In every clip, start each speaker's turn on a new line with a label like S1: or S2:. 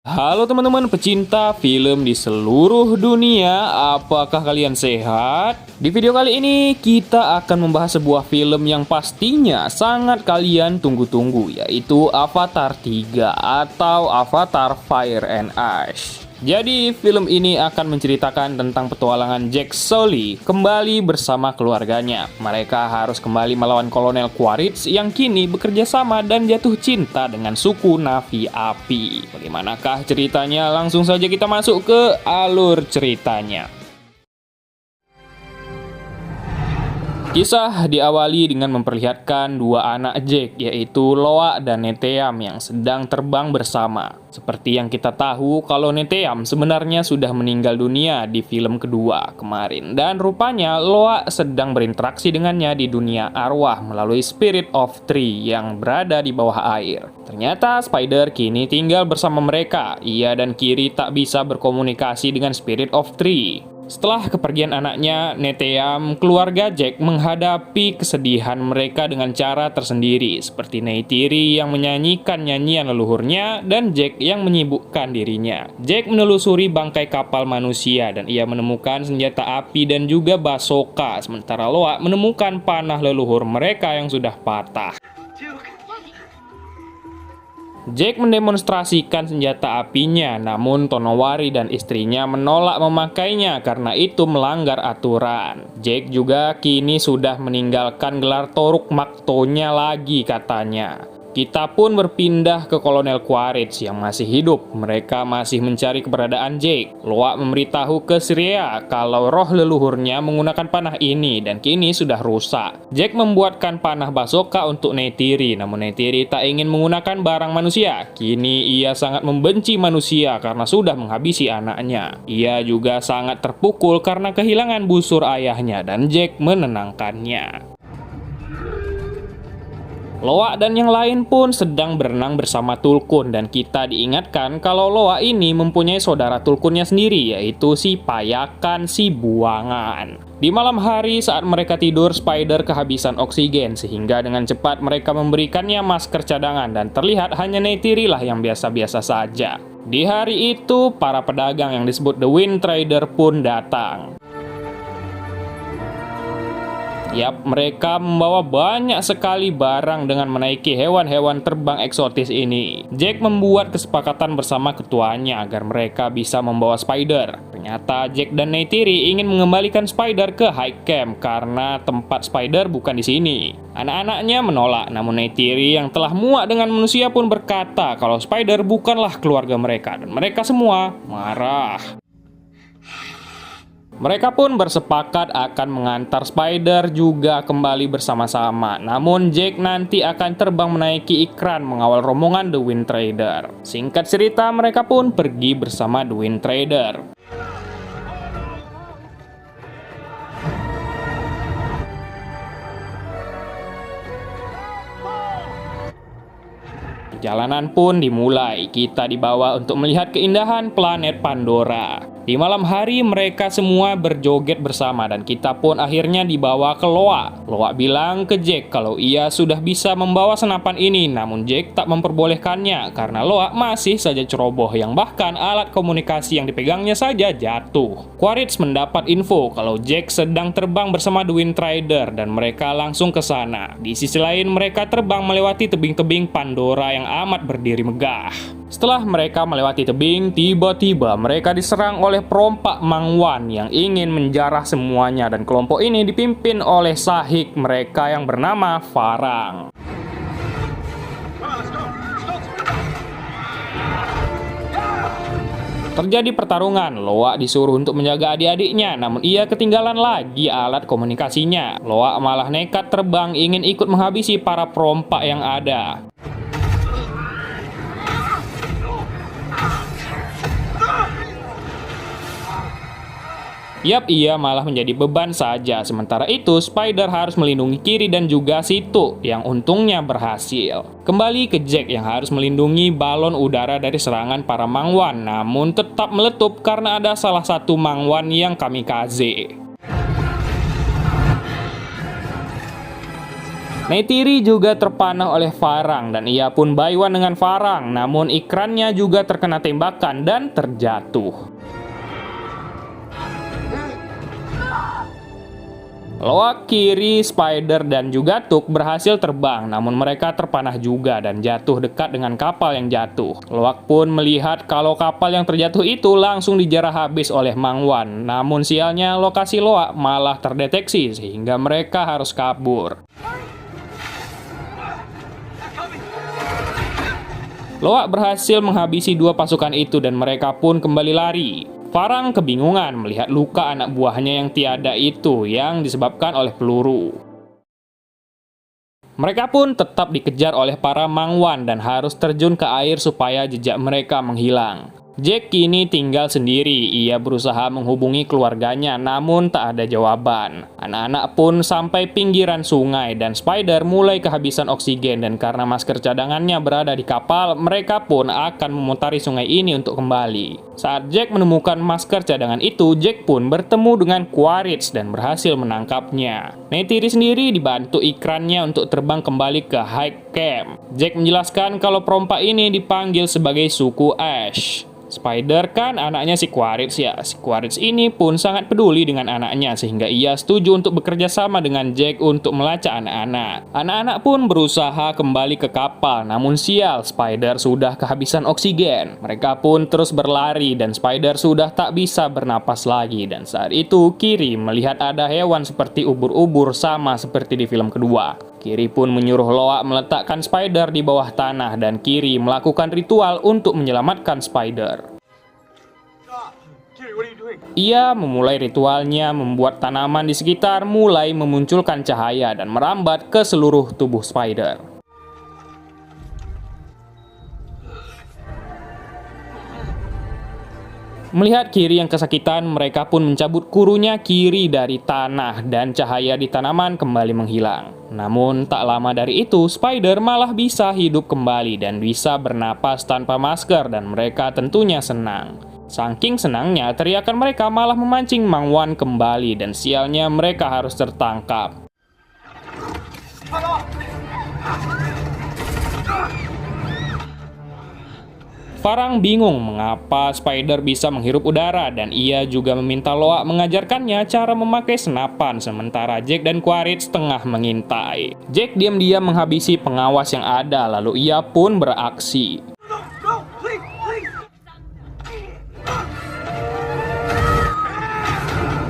S1: Halo teman-teman pecinta film di seluruh dunia, apakah kalian sehat? Di video kali ini kita akan membahas sebuah film yang pastinya sangat kalian tunggu-tunggu, yaitu Avatar 3 atau Avatar Fire and Ash. Jadi film ini akan menceritakan tentang petualangan Jack Sully kembali bersama keluarganya. Mereka harus kembali melawan Kolonel Quaritch yang kini bekerja sama dan jatuh cinta dengan suku Navi Api. Bagaimanakah ceritanya? Langsung saja kita masuk ke alur ceritanya. Kisah diawali dengan memperlihatkan dua anak Jack, yaitu Loa dan Neteyam yang sedang terbang bersama. Seperti yang kita tahu kalau Neteyam sebenarnya sudah meninggal dunia di film kedua kemarin. Dan rupanya Loa sedang berinteraksi dengannya di dunia arwah melalui Spirit of Tree yang berada di bawah air. Ternyata Spider kini tinggal bersama mereka. Ia dan Kiri tak bisa berkomunikasi dengan Spirit of Tree. Setelah kepergian anaknya, Neteyam, keluarga Jack menghadapi kesedihan mereka dengan cara tersendiri, seperti Neytiri yang menyanyikan nyanyian leluhurnya dan Jack yang menyibukkan dirinya. Jack menelusuri bangkai kapal manusia dan ia menemukan senjata api dan juga basoka, sementara Loa menemukan panah leluhur mereka yang sudah patah. Jack mendemonstrasikan senjata apinya, namun Tonowari dan istrinya menolak memakainya karena itu melanggar aturan. Jack juga kini sudah meninggalkan gelar Toruk Maktonya lagi katanya. Kita pun berpindah ke Kolonel Quaritch yang masih hidup. Mereka masih mencari keberadaan Jack. Loa memberitahu ke Syria kalau roh leluhurnya menggunakan panah ini dan kini sudah rusak. Jack membuatkan panah basoka untuk Neytiri, namun Neytiri tak ingin menggunakan barang manusia. Kini ia sangat membenci manusia karena sudah menghabisi anaknya. Ia juga sangat terpukul karena kehilangan busur ayahnya dan Jack menenangkannya. Loa dan yang lain pun sedang berenang bersama Tulkun dan kita diingatkan kalau Loa ini mempunyai saudara Tulkunnya sendiri, yaitu si Payakan si Buangan. Di malam hari saat mereka tidur, Spider kehabisan oksigen sehingga dengan cepat mereka memberikannya masker cadangan dan terlihat hanya Neytiri lah yang biasa-biasa saja. Di hari itu, para pedagang yang disebut The Wind Trader pun datang. Yap, mereka membawa banyak sekali barang dengan menaiki hewan-hewan terbang eksotis ini. Jack membuat kesepakatan bersama ketuanya agar mereka bisa membawa Spider. Ternyata Jack dan Neytiri ingin mengembalikan Spider ke High Camp karena tempat Spider bukan di sini. Anak-anaknya menolak, namun Neytiri yang telah muak dengan manusia pun berkata kalau Spider bukanlah keluarga mereka dan mereka semua marah. Mereka pun bersepakat akan mengantar Spider juga kembali bersama-sama. Namun Jack nanti akan terbang menaiki ikran mengawal rombongan The Wind Trader. Singkat cerita, mereka pun pergi bersama The Wind Trader. Perjalanan pun dimulai. Kita dibawa untuk melihat keindahan planet Pandora. Di malam hari mereka semua berjoget bersama dan kita pun akhirnya dibawa ke Loa. Loa bilang ke Jack kalau ia sudah bisa membawa senapan ini, namun Jack tak memperbolehkannya karena Loa masih saja ceroboh yang bahkan alat komunikasi yang dipegangnya saja jatuh. Quaritch mendapat info kalau Jack sedang terbang bersama The Wind Trader dan mereka langsung ke sana. Di sisi lain mereka terbang melewati tebing-tebing Pandora yang amat berdiri megah. Setelah mereka melewati tebing, tiba-tiba mereka diserang oleh perompak Mangwan yang ingin menjarah semuanya dan kelompok ini dipimpin oleh sahik mereka yang bernama Farang. Terjadi pertarungan, Loa disuruh untuk menjaga adik-adiknya, namun ia ketinggalan lagi alat komunikasinya. Loa malah nekat terbang ingin ikut menghabisi para perompak yang ada. Yap, ia malah menjadi beban saja. Sementara itu, Spider harus melindungi Kiri dan juga Situ, yang untungnya berhasil. Kembali ke Jack yang harus melindungi balon udara dari serangan para Mangwan, namun tetap meletup karena ada salah satu Mangwan yang kamikaze. Neytiri juga terpanah oleh Farang dan ia pun buy one dengan Farang, namun ikrannya juga terkena tembakan dan terjatuh. Loak, Kiri, Spider, dan juga Tuk berhasil terbang, namun mereka terpanah juga dan jatuh dekat dengan kapal yang jatuh. Loak pun melihat kalau kapal yang terjatuh itu langsung dijarah habis oleh Mang Wan, namun sialnya lokasi Loak malah terdeteksi sehingga mereka harus kabur. Loak berhasil menghabisi dua pasukan itu dan mereka pun kembali lari. Farang kebingungan melihat luka anak buahnya yang tiada itu yang disebabkan oleh peluru. Mereka pun tetap dikejar oleh para Mang Wan dan harus terjun ke air supaya jejak mereka menghilang. Jack kini tinggal sendiri. Ia berusaha menghubungi keluarganya, namun tak ada jawaban. Anak-anak pun sampai pinggiran sungai dan Spider mulai kehabisan oksigen, dan karena masker cadangannya berada di kapal, mereka pun akan memutari sungai ini untuk kembali. Saat Jack menemukan masker cadangan itu, Jack pun bertemu dengan Quaritch dan berhasil menangkapnya. Neytiri sendiri dibantu ikrannya untuk terbang kembali ke High Camp. Jack menjelaskan kalau perompak ini dipanggil sebagai suku Ash. Spider kan anaknya si Quaritch ya. Si Quaritch ini pun sangat peduli dengan anaknya sehingga ia setuju untuk bekerja sama dengan Jack untuk melacak anak-anak. Anak-anak pun berusaha kembali ke kapal, namun sial, Spider sudah kehabisan oksigen. Mereka pun terus berlari dan Spider sudah tak bisa bernapas lagi. Dan saat itu Kiri melihat ada hewan seperti ubur-ubur sama seperti di film kedua. Kiri pun menyuruh Loak meletakkan Spider di bawah tanah dan Kiri melakukan ritual untuk menyelamatkan Spider. Ia memulai ritualnya membuat tanaman di sekitar mulai memunculkan cahaya dan merambat ke seluruh tubuh Spider. Melihat Kiri yang kesakitan, mereka pun mencabut kurunya Kiri dari tanah dan cahaya di tanaman kembali menghilang. Namun tak lama dari itu, Spider malah bisa hidup kembali dan bisa bernapas tanpa masker dan mereka tentunya senang. Saking senangnya, teriakan mereka malah memancing Mang Wan kembali dan sialnya mereka harus tertangkap. Farang bingung mengapa Spider bisa menghirup udara dan ia juga meminta Loak mengajarkannya cara memakai senapan sementara Jack dan Quaritch tengah mengintai. Jack diam-diam menghabisi pengawas yang ada lalu ia pun beraksi.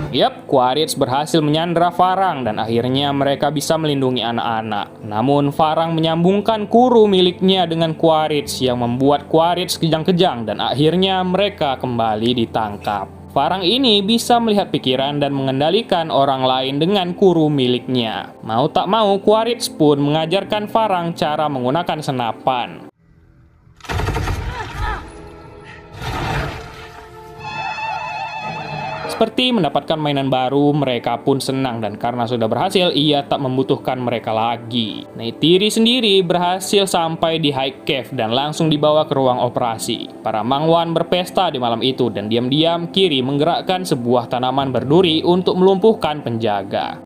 S1: Yap, Quaritch berhasil menyandra Farang dan akhirnya mereka bisa melindungi anak-anak. Namun Farang menyambungkan kuru miliknya dengan Quaritch yang membuat Quaritch kejang-kejang dan akhirnya mereka kembali ditangkap. Farang ini bisa melihat pikiran dan mengendalikan orang lain dengan kuru miliknya. Mau tak mau, Quaritch pun mengajarkan Farang cara menggunakan senapan. Seperti mendapatkan mainan baru, mereka pun senang dan karena sudah berhasil, ia tak membutuhkan mereka lagi. Neytiri sendiri berhasil sampai di High Cave dan langsung dibawa ke ruang operasi. Para Mang Wan berpesta di malam itu dan diam-diam Kiri menggerakkan sebuah tanaman berduri untuk melumpuhkan penjaga.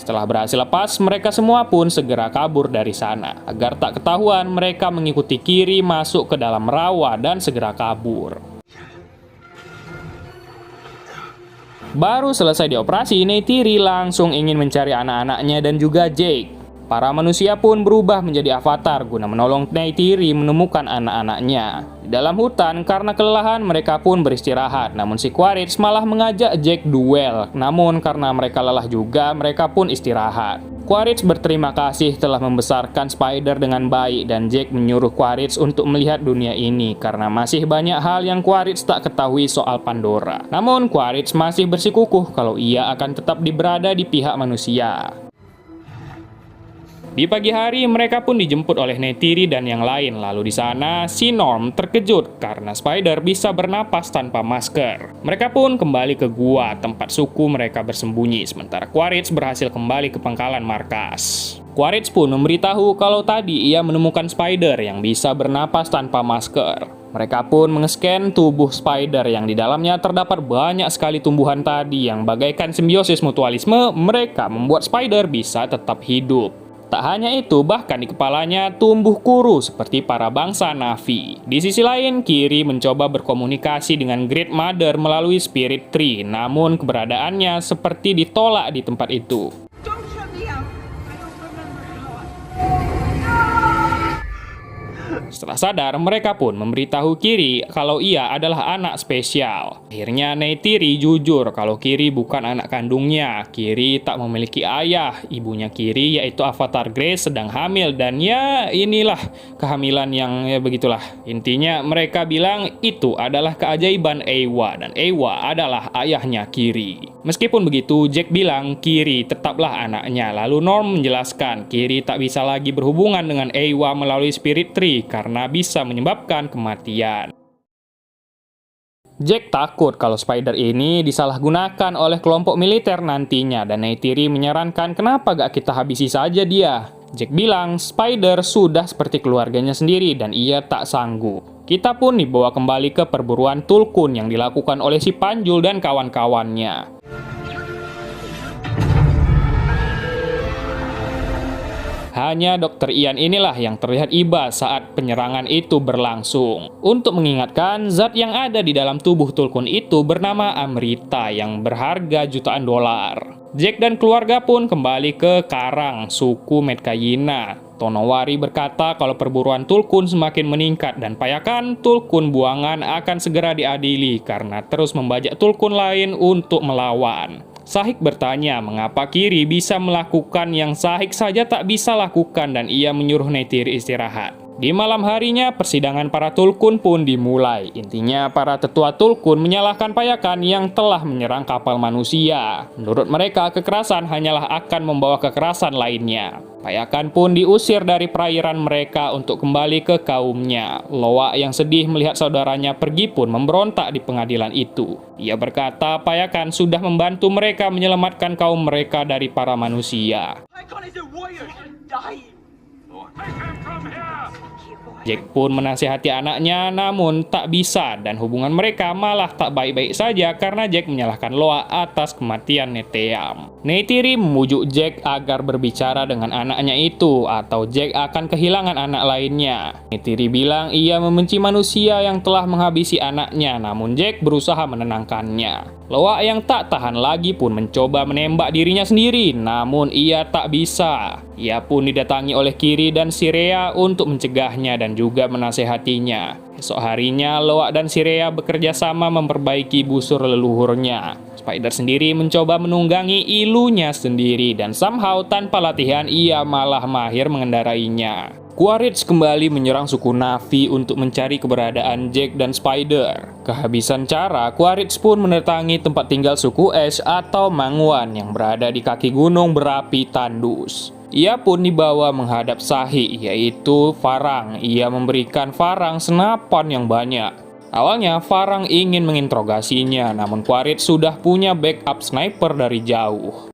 S1: Setelah berhasil lepas, mereka semua pun segera kabur dari sana. Agar tak ketahuan, mereka mengikuti Kiri masuk ke dalam rawa dan segera kabur. Baru selesai dioperasi, Neytiri langsung ingin mencari anak-anaknya dan juga Jake. Para manusia pun berubah menjadi avatar guna menolong Neytiri menemukan anak-anaknya. Di dalam hutan, karena kelelahan mereka pun beristirahat. Namun si Quaritch malah mengajak Jack duel. Namun karena mereka lelah juga, mereka pun istirahat. Quaritch berterima kasih telah membesarkan Spider dengan baik dan Jack menyuruh Quaritch untuk melihat dunia ini karena masih banyak hal yang Quaritch tak ketahui soal Pandora. Namun Quaritch masih bersikukuh kalau ia akan tetap berada di pihak manusia. Di pagi hari, mereka pun dijemput oleh Neytiri dan yang lain. Lalu di sana, si Norm terkejut karena Spider bisa bernapas tanpa masker. Mereka pun kembali ke gua, tempat suku mereka bersembunyi, sementara Quaritch berhasil kembali ke pangkalan markas. Quaritch pun memberitahu kalau tadi ia menemukan Spider yang bisa bernapas tanpa masker. Mereka pun mengescan tubuh spider yang di dalamnya terdapat banyak sekali tumbuhan tadi yang bagaikan simbiosis mutualisme. Mereka membuat spider bisa tetap hidup. Tak hanya itu, bahkan di kepalanya tumbuh kuru seperti para bangsa Na'vi. Di sisi lain, Kiri mencoba berkomunikasi dengan Great Mother melalui Spirit Tree, namun keberadaannya seperti ditolak di tempat itu.
S2: Don't shut me out. I don't remember how I...
S1: Setelah sadar, mereka pun memberitahu Kiri kalau ia adalah anak spesial. Akhirnya Neytiri jujur kalau Kiri bukan anak kandungnya. Kiri tak memiliki ayah. Ibunya Kiri yaitu Avatar Grace sedang hamil dan ya inilah kehamilan yang ya begitulah. Intinya mereka bilang itu adalah keajaiban Eywa dan Eywa adalah ayahnya Kiri. Meskipun begitu, Jack bilang Kiri tetaplah anaknya. Lalu Norm menjelaskan Kiri tak bisa lagi berhubungan dengan Eywa melalui Spirit Tree karena bisa menyebabkan kematian. Jack takut kalau spider ini disalahgunakan oleh kelompok militer nantinya dan Neytiri menyarankan kenapa gak kita habisi saja dia. Jack bilang spider sudah seperti keluarganya sendiri dan ia tak sanggup. Kita pun dibawa kembali ke perburuan Tulkun yang dilakukan oleh si Panjul dan kawan-kawannya. Hanya Dr. Ian inilah yang terlihat iba saat penyerangan itu berlangsung. Untuk mengingatkan, zat yang ada di dalam tubuh Tulkun itu bernama Amrita yang berharga jutaan dolar. Jack dan keluarga pun kembali ke Karang, suku Medkayina. Tonowari berkata kalau perburuan Tulkun semakin meningkat dan payakan Tulkun buangan akan segera diadili karena terus membajak Tulkun lain untuk melawan. Sahik bertanya mengapa Kiri bisa melakukan yang Sahik saja tak bisa lakukan dan ia menyuruh Neytiri istirahat. Di malam harinya, persidangan para Tulkun pun dimulai. Intinya, para tetua Tulkun menyalahkan payakan yang telah menyerang kapal manusia. Menurut mereka, kekerasan hanyalah akan membawa kekerasan lainnya. Payakan pun diusir dari perairan mereka untuk kembali ke kaumnya. Loa yang sedih melihat saudaranya pergi pun memberontak di pengadilan itu. Ia berkata payakan sudah membantu mereka menyelamatkan kaum mereka dari para manusia.
S2: Icon is a warrior and dying.
S1: Jack pun menasihati anaknya namun tak bisa dan hubungan mereka malah tak baik-baik saja karena Jack menyalahkan Loa atas kematian Neteyam. Neytiri memujuk Jack agar berbicara dengan anaknya itu atau Jack akan kehilangan anak lainnya. Neytiri bilang ia membenci manusia yang telah menghabisi anaknya namun Jack berusaha menenangkannya. Loa yang tak tahan lagi pun mencoba menembak dirinya sendiri namun ia tak bisa. Ia pun didatangi oleh Kiri dan Sirea untuk mencegahnya dan juga menasehatinya. Esok harinya, Loa dan Sirea bekerja sama memperbaiki busur leluhurnya. Spider sendiri mencoba menunggangi ilunya sendiri dan somehow tanpa latihan ia malah mahir mengendarainya. Quaritch kembali menyerang suku Na'vi untuk mencari keberadaan Jack dan Spider. Kehabisan cara, Quaritch pun mendatangi tempat tinggal suku Ash atau Mangwan yang berada di kaki gunung berapi tandus. Ia pun dibawa menghadap Sahik, yaitu Farang. Ia memberikan Farang senapan yang banyak. Awalnya Farang ingin menginterogasinya, namun Quaritch sudah punya backup sniper dari jauh.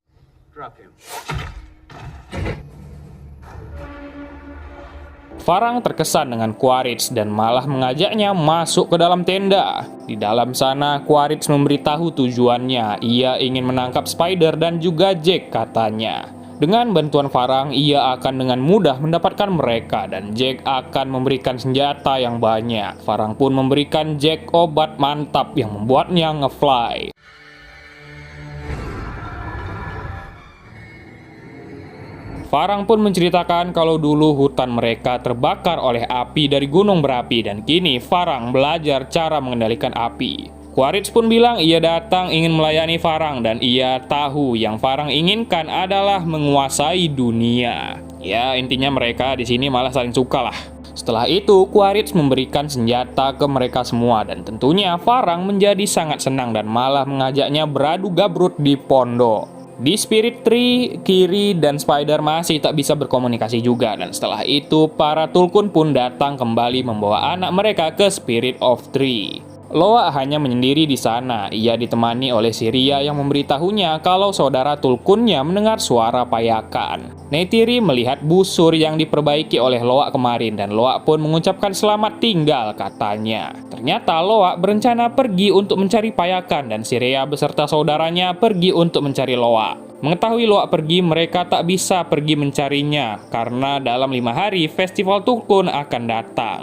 S1: Farang terkesan dengan Quaritch dan malah mengajaknya masuk ke dalam tenda. Di dalam sana, Quaritch memberitahu tujuannya. Ia ingin menangkap Spider dan juga Jack katanya. Dengan bantuan Farang, ia akan dengan mudah mendapatkan mereka dan Jack akan memberikan senjata yang banyak. Farang pun memberikan Jack obat mantap yang membuatnya ngefly. Farang pun menceritakan kalau dulu hutan mereka terbakar oleh api dari gunung berapi dan kini Farang belajar cara mengendalikan api. Quaritch pun bilang ia datang ingin melayani Farang dan ia tahu yang Farang inginkan adalah menguasai dunia. Ya, intinya mereka di sini malah saling suka lah. Setelah itu, Quaritch memberikan senjata ke mereka semua dan tentunya Farang menjadi sangat senang dan malah mengajaknya beradu gabrut di pondok. Di Spirit Tree, Kiri dan Spider masih tak bisa berkomunikasi juga dan setelah itu para Tulkun pun datang kembali membawa anak mereka ke Spirit of Tree. Loa hanya menyendiri di sana. Ia ditemani oleh Syria yang memberitahunya kalau saudara Tulkunnya mendengar suara payakan. Neytiri melihat busur yang diperbaiki oleh Loa kemarin dan Loa pun mengucapkan selamat tinggal katanya. Ternyata Loa berencana pergi untuk mencari payakan dan Syria beserta saudaranya pergi untuk mencari Loa. Mengetahui Loa pergi, mereka tak bisa pergi mencarinya karena dalam 5 hari festival Tulkun akan datang.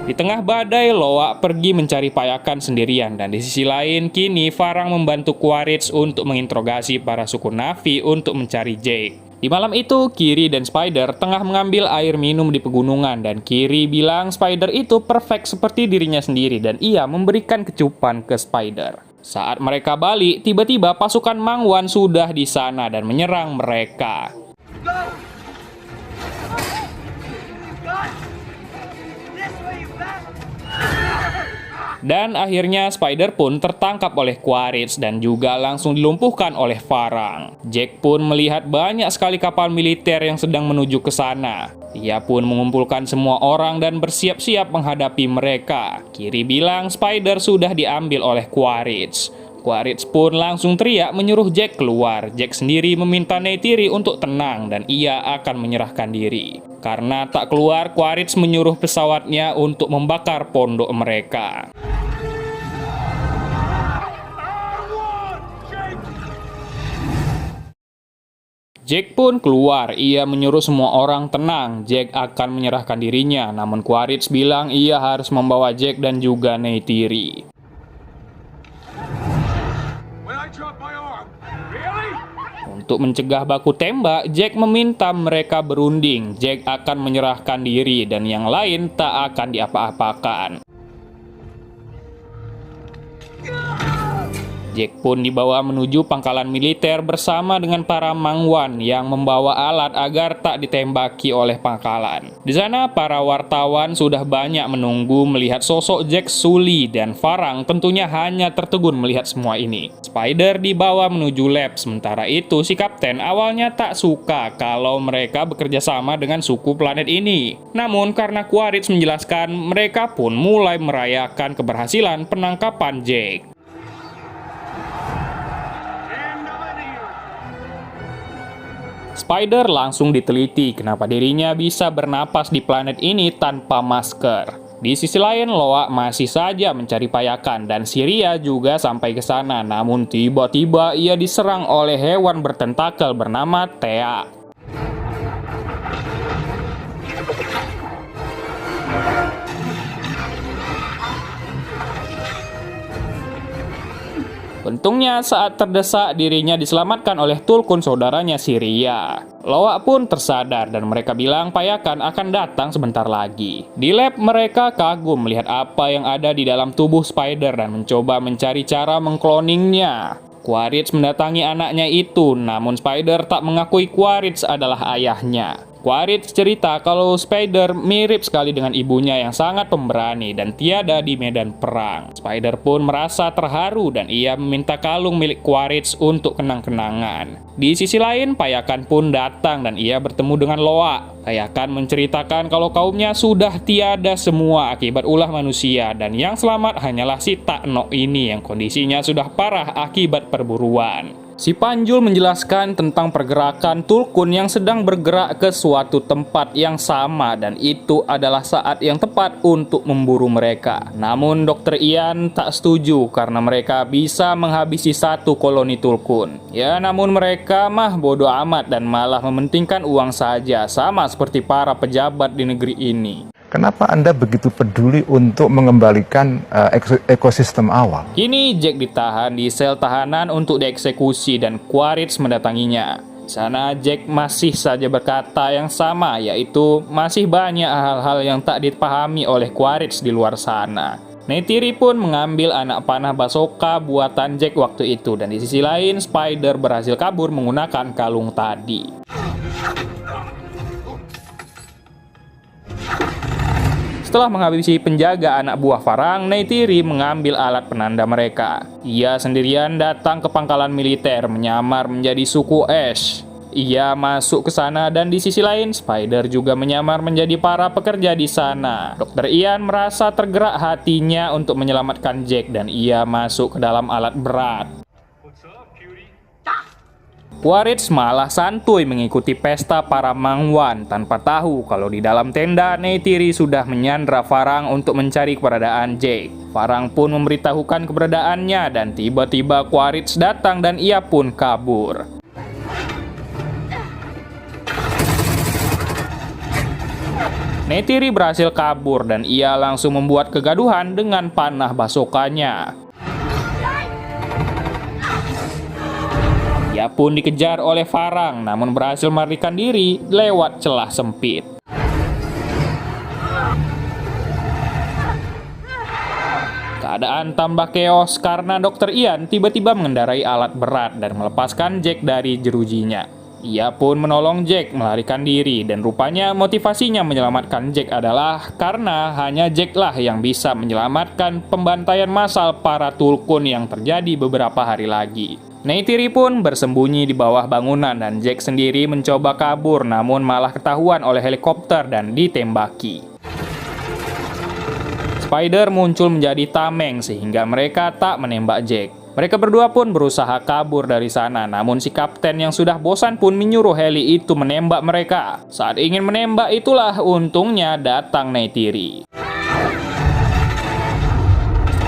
S1: Di tengah badai, Loa pergi mencari payakan sendirian dan di sisi lain, kini Farang membantu Quaritch untuk menginterogasi para suku Na'vi untuk mencari Jake. Di malam itu, Kiri dan Spider tengah mengambil air minum di pegunungan dan Kiri bilang Spider itu perfect seperti dirinya sendiri dan ia memberikan kecupan ke Spider. Saat mereka balik, tiba-tiba pasukan Mangwan sudah di sana dan menyerang mereka.
S2: Go! God! This way, you back!
S1: Dan akhirnya Spider pun tertangkap oleh Quaritch dan juga langsung dilumpuhkan oleh Farang. Jack pun melihat banyak sekali kapal militer yang sedang menuju ke sana. Ia pun mengumpulkan semua orang dan bersiap-siap menghadapi mereka. Kiri bilang Spider sudah diambil oleh Quaritch. Quaritch pun langsung teriak menyuruh Jack keluar. Jack sendiri meminta Neytiri untuk tenang dan ia akan menyerahkan diri. Karena tak keluar, Quaritch menyuruh pesawatnya untuk membakar pondok mereka. Jack pun keluar, ia menyuruh semua orang tenang, Jack akan menyerahkan dirinya, namun Quaritch bilang ia harus membawa Jack dan juga Neytiri.
S2: When I drop my arm, really?
S1: Untuk mencegah baku tembak, Jack meminta mereka berunding, Jack akan menyerahkan diri dan yang lain tak akan diapa-apakan. Jack pun dibawa menuju pangkalan militer bersama dengan para Mangwan yang membawa alat agar tak ditembaki oleh pangkalan. Di sana para wartawan sudah banyak menunggu melihat sosok Jack Sully dan Farang tentunya hanya tertegun melihat semua ini. Spider dibawa menuju lab, sementara itu si kapten awalnya tak suka kalau mereka bekerja sama dengan suku planet ini. Namun karena Quaritch menjelaskan, mereka pun mulai merayakan keberhasilan penangkapan Jack. Spider langsung diteliti kenapa dirinya bisa bernapas di planet ini tanpa masker. Di sisi lain, Loa masih saja mencari payakan dan Syria juga sampai ke sana. Namun tiba-tiba ia diserang oleh hewan bertentakel bernama Thea. Untungnya saat terdesak dirinya diselamatkan oleh Tulkun saudaranya Syria. Loa pun tersadar dan mereka bilang payakan akan datang sebentar lagi. Di lab mereka kagum melihat apa yang ada di dalam tubuh Spider dan mencoba mencari cara mengkloningnya. Quaritch mendatangi anaknya itu, namun Spider tak mengakui Quaritch adalah ayahnya. Quaritch cerita kalau Spider mirip sekali dengan ibunya yang sangat pemberani dan tiada di medan perang. Spider pun merasa terharu dan ia meminta kalung milik Quaritch untuk kenang-kenangan. Di sisi lain, Payakan pun datang dan ia bertemu dengan Loa. Payakan menceritakan kalau kaumnya sudah tiada semua akibat ulah manusia dan yang selamat hanyalah si Takno ini yang kondisinya sudah parah akibat perburuan. Si Panjul menjelaskan tentang pergerakan Tulkun yang sedang bergerak ke suatu tempat yang sama dan itu adalah saat yang tepat untuk memburu mereka. Namun Dr. Ian tak setuju karena mereka bisa menghabisi satu koloni Tulkun. Ya, namun mereka mah bodoh amat dan malah mementingkan uang saja, sama seperti para pejabat di negeri ini.
S3: Kenapa Anda begitu peduli untuk mengembalikan ekosistem awal?
S1: Kini Jack ditahan di sel tahanan untuk dieksekusi dan Quaritch mendatanginya. Di sana Jack masih saja berkata yang sama, yaitu masih banyak hal-hal yang tak dipahami oleh Quaritch di luar sana. Neytiri pun mengambil anak panah Basoka buatan Jack waktu itu dan di sisi lain Spider berhasil kabur menggunakan kalung tadi. Setelah menghabisi penjaga anak buah Farang, Neytiri mengambil alat penanda mereka. Ia sendirian datang ke pangkalan militer menyamar menjadi suku Ash. ia masuk ke sana dan di sisi lain Spider juga menyamar menjadi para pekerja di sana. Dr. Ian merasa tergerak hatinya untuk menyelamatkan Jack dan ia masuk ke dalam alat berat. Quaritch malah santuy mengikuti pesta para Mangwan tanpa tahu kalau di dalam tenda Neytiri sudah menyandra Farang untuk mencari keberadaan Jack. Farang pun memberitahukan keberadaannya dan tiba-tiba Quaritch datang dan ia pun kabur. Neytiri berhasil kabur dan ia langsung membuat kegaduhan dengan panah basokannya. Ia pun dikejar oleh Farang namun berhasil melarikan diri lewat celah sempit. Keadaan tambah keos karena Dr. Ian tiba-tiba mengendarai alat berat dan melepaskan Jack dari jerujinya. Ia pun menolong Jack melarikan diri dan rupanya motivasinya menyelamatkan Jack adalah karena hanya Jack lah yang bisa menyelamatkan pembantaian massal para Tulkun yang terjadi beberapa hari lagi. Neytiri pun bersembunyi di bawah bangunan dan Jack sendiri mencoba kabur namun malah ketahuan oleh helikopter dan ditembaki. Spider muncul menjadi tameng sehingga mereka tak menembak Jack. Mereka berdua pun berusaha kabur dari sana namun si kapten yang sudah bosan pun menyuruh heli itu menembak mereka. Saat ingin menembak itulah untungnya datang Neytiri.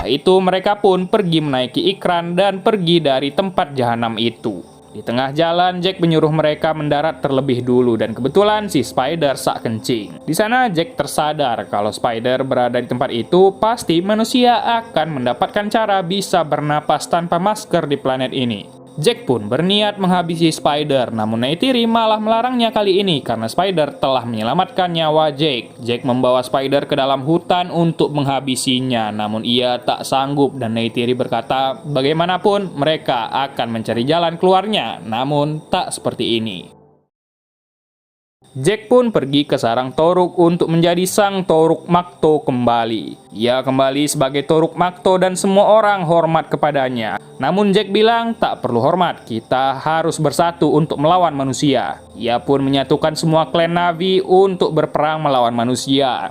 S1: Itu mereka pun pergi menaiki ikran dan pergi dari tempat jahanam itu. Di tengah jalan Jack menyuruh mereka mendarat terlebih dulu dan kebetulan si Spider sak kencing. Di sana Jack tersadar kalau Spider berada di tempat itu pasti manusia akan mendapatkan cara bisa bernapas tanpa masker di planet ini. Jack pun berniat menghabisi Spider, namun Neytiri malah melarangnya kali ini karena Spider telah menyelamatkan nyawa Jack. Jack membawa Spider ke dalam hutan untuk menghabisinya, namun ia tak sanggup dan Neytiri berkata, bagaimanapun mereka akan mencari jalan keluarnya, namun tak seperti ini. Jack pun pergi ke sarang Toruk untuk menjadi sang Toruk Makto kembali. Ia kembali sebagai Toruk Makto dan semua orang hormat kepadanya. Namun Jack bilang tak perlu hormat, kita harus bersatu untuk melawan manusia. Ia pun menyatukan semua klan Na'vi untuk berperang melawan manusia.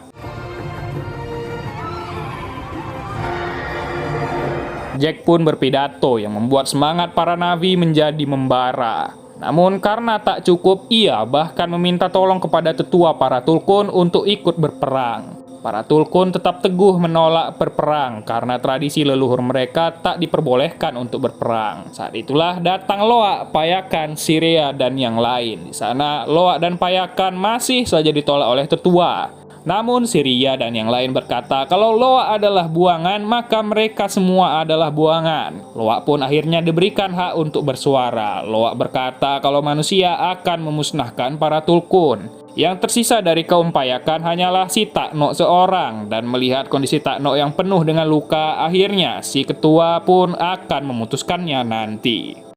S1: Jack pun berpidato yang membuat semangat para Na'vi menjadi membara. Namun karena tak cukup, ia bahkan meminta tolong kepada tetua para Tulkun untuk ikut berperang. Para Tulkun tetap teguh menolak berperang karena tradisi leluhur mereka tak diperbolehkan untuk berperang. Saat itulah datang Loak, Payakan, Sirea, dan yang lain. Di sana Loak dan Payakan masih saja ditolak oleh tetua. Namun Sirea dan yang lain berkata kalau Loak adalah buangan maka mereka semua adalah buangan. Loak pun akhirnya diberikan hak untuk bersuara. Loak berkata kalau manusia akan memusnahkan para Tulkun. Yang tersisa dari kaum Payakan hanyalah si Taknok seorang dan melihat kondisi Taknok yang penuh dengan luka, akhirnya si ketua pun akan memutuskannya nanti.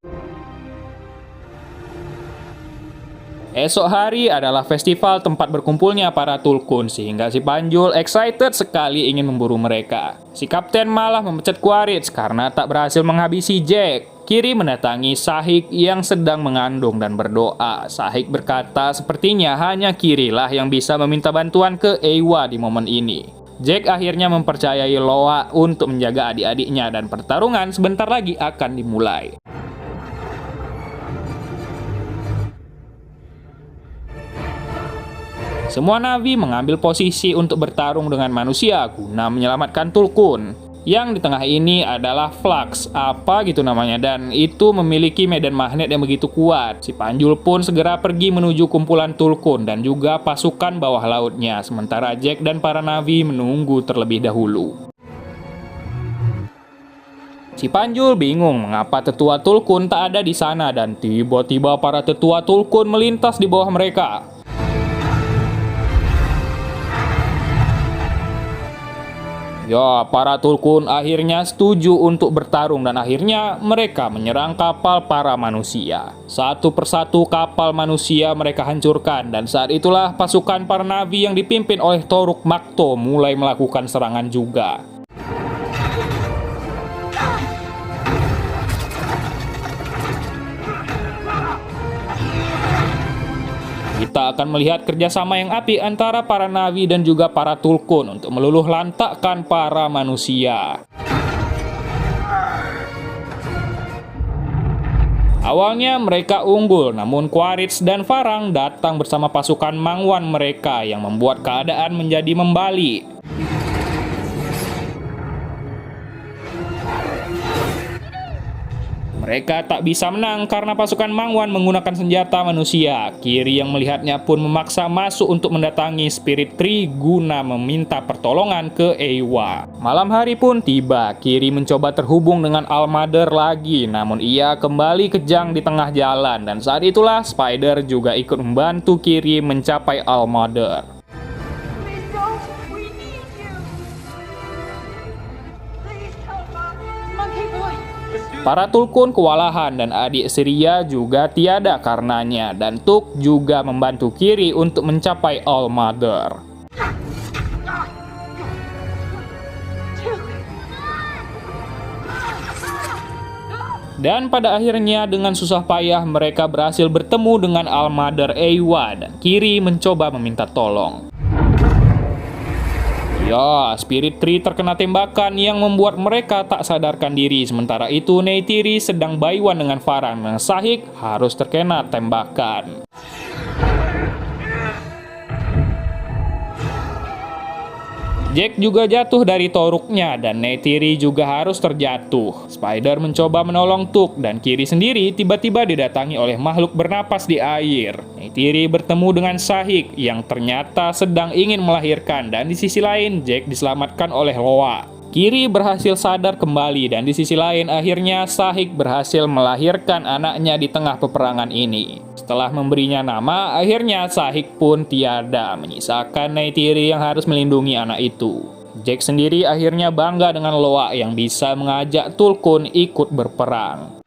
S1: Esok hari adalah festival tempat berkumpulnya para Tulkun sehingga si Panjul excited sekali ingin memburu mereka. Si kapten malah memecat Quaritch karena tak berhasil menghabisi Jack. Kiri mendatangi Sahik yang sedang mengandung dan berdoa. Sahik berkata sepertinya hanya Kiri lah yang bisa meminta bantuan ke Eywa di momen ini. Jack akhirnya mempercayai Loak untuk menjaga adik-adiknya dan pertarungan sebentar lagi akan dimulai. Semua Na'vi mengambil posisi untuk bertarung dengan manusia guna menyelamatkan Tulkun. Yang di tengah ini adalah Flux, apa gitu namanya, dan itu memiliki medan magnet yang begitu kuat. Si Panjul pun segera pergi menuju kumpulan Tulkun dan juga pasukan bawah lautnya, sementara Jack dan para Na'vi menunggu terlebih dahulu. Si Panjul bingung mengapa tetua Tulkun tak ada di sana dan tiba-tiba para tetua Tulkun melintas di bawah mereka. Ya, para Tulkun akhirnya setuju untuk bertarung dan akhirnya mereka menyerang kapal para manusia. Satu persatu kapal manusia mereka hancurkan dan saat itulah pasukan para Na'vi yang dipimpin oleh Toruk Makto mulai melakukan serangan juga. Kita akan melihat kerjasama yang apik antara para Na'vi dan juga para Tulkun untuk meluluh lantakkan para manusia. Awalnya mereka unggul, namun Quaritch dan Farang datang bersama pasukan Mangwan mereka yang membuat keadaan menjadi membalik. Mereka tak bisa menang karena pasukan Mangwan menggunakan senjata manusia. Kiri yang melihatnya pun memaksa masuk untuk mendatangi Spirit Tree guna meminta pertolongan ke Eywa. Malam hari pun tiba. Kiri mencoba terhubung dengan All-Mother lagi, namun ia kembali kejang di tengah jalan. Dan saat itulah Spider juga ikut membantu Kiri mencapai All-Mother.
S2: Please don't. We need you. Please help us. Monkey boy.
S1: Para Tulkun kewalahan dan adik Syria juga tiada karenanya, dan Tuk juga membantu Kiri untuk mencapai All-Mother. Dan pada akhirnya dengan susah payah mereka berhasil bertemu dengan All-Mother Eywa dan Kiri mencoba meminta tolong. Ya, Spirit Tree terkena tembakan yang membuat mereka tak sadarkan diri. Sementara itu Neytiri sedang baiwan dengan Farang dan Sahik harus terkena tembakan. Jack juga jatuh dari toruknya dan Neytiri juga harus terjatuh. Spider mencoba menolong Tuk dan Kiri sendiri tiba-tiba didatangi oleh makhluk bernapas di air. Neytiri bertemu dengan Sahik yang ternyata sedang ingin melahirkan, dan di sisi lain Jack diselamatkan oleh Loa. Kiri berhasil sadar kembali dan di sisi lain akhirnya Sahik berhasil melahirkan anaknya di tengah peperangan ini. Setelah memberinya nama, akhirnya Sahik pun tiada, menyisakan Neytiri yang harus melindungi anak itu. Jack sendiri akhirnya bangga dengan Loa yang bisa mengajak Tulkun ikut berperang.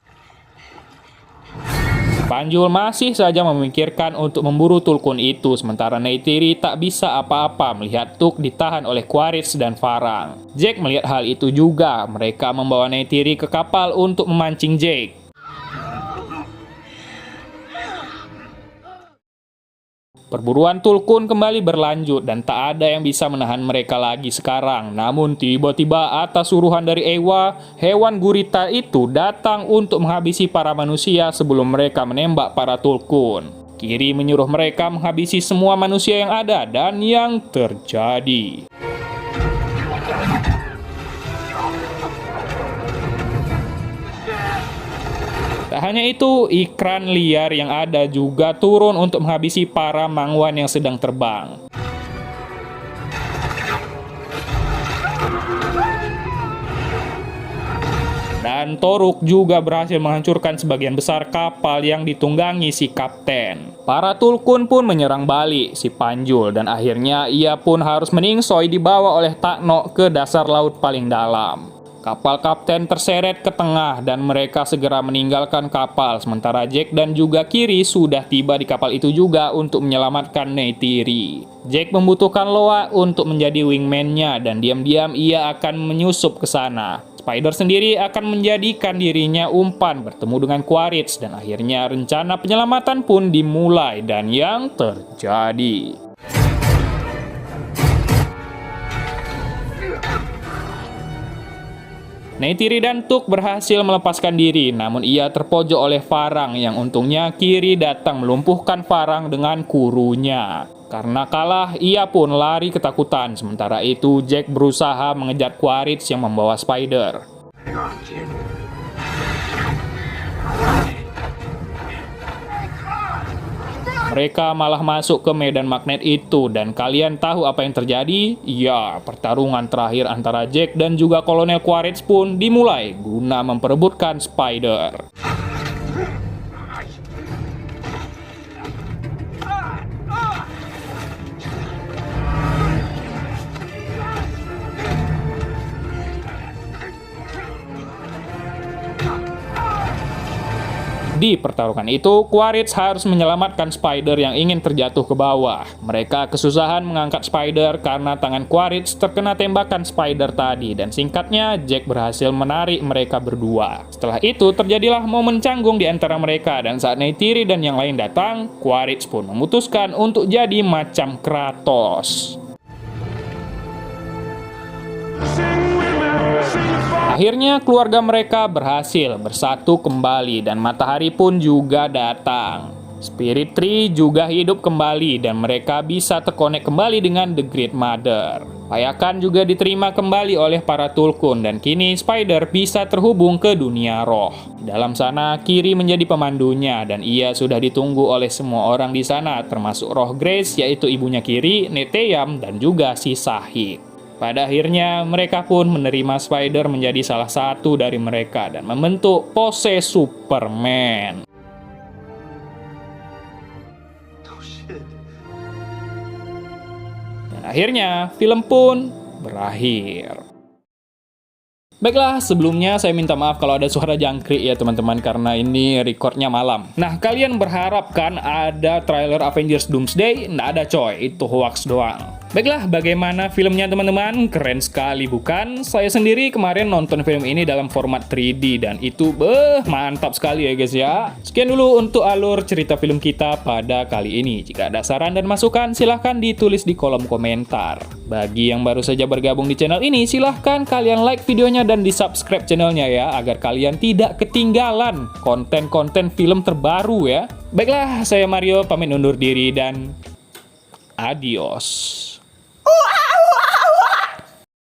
S1: Panjul masih saja memikirkan untuk memburu Tulkun itu, sementara Neytiri tak bisa apa-apa melihat Tuk ditahan oleh Quaritch dan Farang. Jack melihat hal itu juga. Mereka membawa Neytiri ke kapal untuk memancing Jack. Perburuan Tulkun kembali berlanjut dan tak ada yang bisa menahan mereka lagi sekarang. Namun tiba-tiba atas suruhan dari Eywa, hewan gurita itu datang untuk menghabisi para manusia sebelum mereka menembak para Tulkun. Kiri menyuruh mereka menghabisi semua manusia yang ada, dan yang terjadi. Tak hanya itu, ikran liar yang ada juga turun untuk menghabisi para Mangwan yang sedang terbang. Dan Toruk juga berhasil menghancurkan sebagian besar kapal yang ditunggangi si kapten. Para Tulkun pun menyerang balik si Panjul, dan akhirnya ia pun harus meningsoi dibawa oleh Takno ke dasar laut paling dalam. Kapal kapten terseret ke tengah dan mereka segera meninggalkan kapal, sementara Jack dan juga Kiri sudah tiba di kapal itu juga untuk menyelamatkan Neytiri. Jack membutuhkan Loa untuk menjadi wingman-nya dan diam-diam ia akan menyusup ke sana. Spider sendiri akan menjadikan dirinya umpan bertemu dengan Quaritch, dan akhirnya rencana penyelamatan pun dimulai, dan yang terjadi. Neytiri dan Tuk berhasil melepaskan diri, namun ia terpojok oleh Farang yang untungnya Kiri datang melumpuhkan Farang dengan kurunya. Karena kalah, ia pun lari ketakutan. Sementara itu, Jack berusaha mengejar Quaritch yang membawa Spider.
S2: Hang on, kid.
S1: Mereka malah masuk ke medan magnet itu, dan kalian tahu apa yang terjadi? Ya, pertarungan terakhir antara Jack dan juga Kolonel Quaritch pun dimulai guna memperebutkan Spider. Di pertarungan itu, Quaritch harus menyelamatkan Spider yang ingin terjatuh ke bawah. Mereka kesusahan mengangkat Spider karena tangan Quaritch terkena tembakan Spider tadi, dan singkatnya Jack berhasil menarik mereka berdua. Setelah itu terjadilah momen canggung di antara mereka, dan saat Neytiri dan yang lain datang, Quaritch pun memutuskan untuk jadi macam Kratos. Akhirnya keluarga mereka berhasil bersatu kembali dan matahari pun juga datang. Spirit Tree juga hidup kembali dan mereka bisa terkonek kembali dengan The Great Mother. Payakan juga diterima kembali oleh para Tulkun dan kini Spider bisa terhubung ke dunia roh. Dalam sana, Kiri menjadi pemandunya dan ia sudah ditunggu oleh semua orang di sana termasuk roh Grace yaitu ibunya Kiri, Neteyam, dan juga si Sahib. Pada akhirnya, mereka pun menerima Spider menjadi salah satu dari mereka dan membentuk pose Superman. Dan akhirnya, film pun berakhir. Baiklah, sebelumnya saya minta maaf kalau ada suara jangkrik ya teman-teman, karena ini recordnya malam. Nah, kalian berharap kan ada trailer Avengers Doomsday? Nggak ada coy, itu hoax doang. Baiklah, bagaimana filmnya teman-teman? Keren sekali bukan? Saya sendiri kemarin nonton film ini dalam format 3D dan itu mantap sekali ya guys ya. Sekian dulu untuk alur cerita film kita pada kali ini. Jika ada saran dan masukan silahkan ditulis di kolom komentar. Bagi yang baru saja bergabung di channel ini, silahkan kalian like videonya dan di subscribe channelnya ya, agar kalian tidak ketinggalan konten-konten film terbaru ya. Baiklah, saya Mario pamit undur diri dan adios.
S2: Wow!